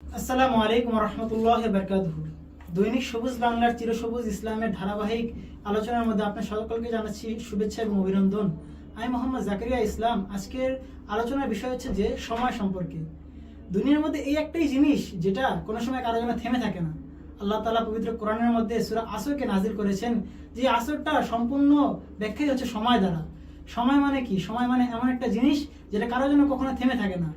আসসালামু আলাইকুম রহমতুল্লাহ বারকাতুহু। দৈনিক সবুজ বাংলার চিরসবুজ ইসলামের ধারাবাহিক আলোচনার মধ্যে আপনার সকলকে জানাচ্ছি শুভেচ্ছা এবং অভিনন্দন। আমি মোহাম্মদ জাকারিয়া ইসলাম। আজকের আলোচনার বিষয় হচ্ছে যে সময় সম্পর্কে। দুনিয়ার মধ্যে এই একটাই জিনিস যেটা কোনো সময় কারোর জন্য থেমে থাকে না। আল্লাহ তাআলা পবিত্র কোরআনের মধ্যে সূরা আসরকে নাজিল করেছেন, যে আসরটা সম্পূর্ণ ব্যাখ্যাই হচ্ছে সময় দ্বারা। সময় মানে কি? সময় মানে এমন একটা জিনিস যেটা কারোর জন্য কখনো থেমে থাকে না।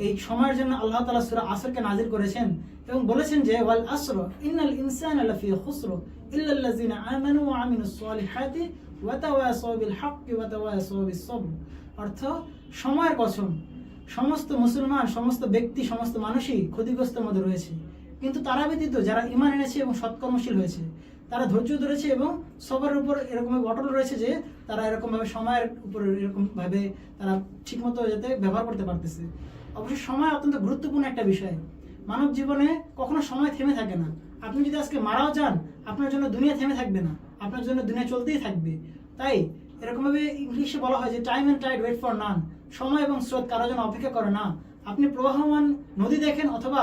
এই সময়ের জন্য আল্লাহ তাআলা সূরা আসরকে নাজিল করেছেন এবং বলেছেন যে ওয়াল আসর ইন্নাল ইনসানা লাফি খুসর ইল্লাল্লাযিনা আমানু ওয়া আমিলুস সলিহাতি ওয়া তাওয়াসাউ বিল হাক্কি ওয়া তাওয়াসাউ বিস সবর। অর্থ, সময়ের কসম, সমস্ত মুসলমান, সমস্ত ব্যক্তি, সমস্ত মানুষই ক্ষতিগ্রস্তের মধ্যে রয়েছে, কিন্তু তারা ব্যতীত যারা ঈমান এনেছে এবং সৎকর্মশীল হয়েছে, তারা ধৈর্য ধরেছে এবং সবরের উপর এরকম অটল রয়েছে যে তারা এরকম ভাবে সময়ের উপর এরকম ভাবে তারা ঠিকমতো যাতে ব্যবহার করতে পারতেছে। অবশ্যই সময় অত্যন্ত গুরুত্বপূর্ণ একটা বিষয়। মানব জীবনে কখনো সময় থেমে থাকে না। আপনি যদি আজকে মারাও যান, আপনার জন্য দুনিয়া থেমে থাকবে না, আপনার জন্য দুনিয়া চলতেই থাকবে। তাই এরকমভাবে ইংলিশে বলা হয় যে time and tide wait for none. সময় এবং স্রোত কারোর জন্য অপেক্ষা করে না। আপনি প্রবাহমান নদী দেখেন অথবা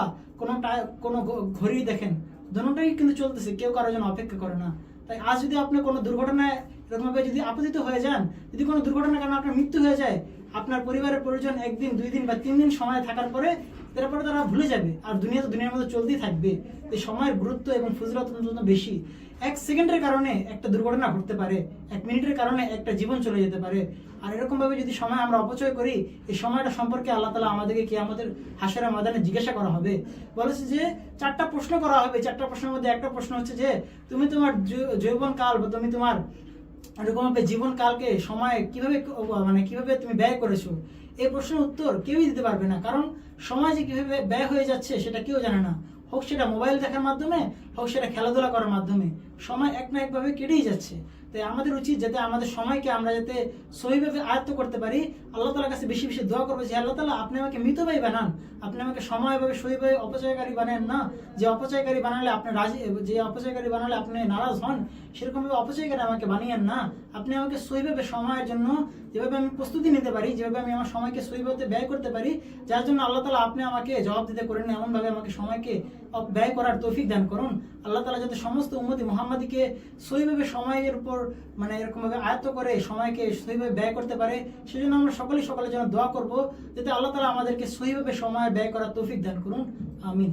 কোনো ঘড়ি দেখেন, দুটোটাই কিন্তু চলতেছে, কেউ কারোর জন্য অপেক্ষা করে না। তাই আজ যদি আপনি কোনো দুর্ঘটনায় এরকমভাবে যদি আপতিত হয়ে যান, যদি কোনো দুর্ঘটনার কারণে আপনার মৃত্যু হয়ে যায়, আপনার পরিবারের পরিজন একদিন, 2 দিন বা 3 দিন সময় থাকার পরে তারপরে তারা ভুলে যাবে, আর দুনিয়া তো দুনিয়ার মধ্যে চলতেই থাকবে। এই সময়ের গুরুত্ব এবং ফজিলত অত্যন্ত বেশি। 1 সেকেন্ডের কারণে একটা দুর্ঘটনা ঘটতে পারে, 1 মিনিটের কারণে একটা জীবন চলে যেতে পারে। আর এরকম ভাবে যদি সময় আমরা অপচয় করি, এই সময়টা সম্পর্কে আল্লাহ তাআলা আমাদেরকে কিয়ামতের হাশরের ময়দানে জিজ্ঞাসা করা হবে। বলেছে যে 4টা প্রশ্ন করা হবে। 4টা প্রশ্নের মধ্যে একটা প্রশ্ন হচ্ছে যে তুমি তোমার যৌবন কাল বা তুমি তোমার এরকম ভাবে জীবন কালকে সময় কিভাবে তুমি ব্যয় করেছো। এই প্রশ্নের উত্তর কেউই দিতে পারবে না, কারণ সময় যে কিভাবে ব্যয় হয়ে যাচ্ছে সেটা কেউ জানে না। হোক সেটা মোবাইল দেখার মাধ্যমে, হোক সেটা খেলাধুলা করার মাধ্যমে, সময় এক না একভাবে কেটেই যাচ্ছে। তাই আমাদের উচিত যাতে আমাদের সময়কে আমরা যাতে সহিভাবে আয়ত্ত করতে পারি। আল্লাহ তাআলার কাছে বেশি বেশি দোয়া করবো যে আল্লাহ তাআলা আপনি আমাকে মৃতব্যয়ী বানান, আপনি আমাকে সময়ভাবে সহিভাবে অপচয়কারী বানান না। যে অপচয়কারী বানালে আপনি রাজি, যে অপচয়কারী বানালে আপনি নারাজ হন, সেরকমভাবে অপচয়কারী আমাকে বানিয়েন না। আপনি আমাকে সহিভাবে সময়ের জন্য যেভাবে আমি প্রস্তুতি নিতে পারি, যেভাবে আমি আমার সময়কে সহিভাবে ব্যয় করতে পারি, যার জন্য আল্লাহ তাআলা আপনি আমাকে জবাব দিতে করেন, এমনভাবে আমাকে সময়কে ব্যয় করার তৌফিক দান করুন। আল্লাহ তাআলা যাতে সমস্ত উম্মতি মুহাম্মাদিকে সহিভাবে সময়ের উপর এরকমভাবে আয়ত্ত করে সময়কে সহিভাবে ব্যয় করতে পারে, সেজন্য আমরা সকলের জন্য দোয়া করব যাতে আল্লাহ তাআলা আমাদেরকে সহিভাবে সময় ব্যয় করার তৌফিক দান করুন। আমিন।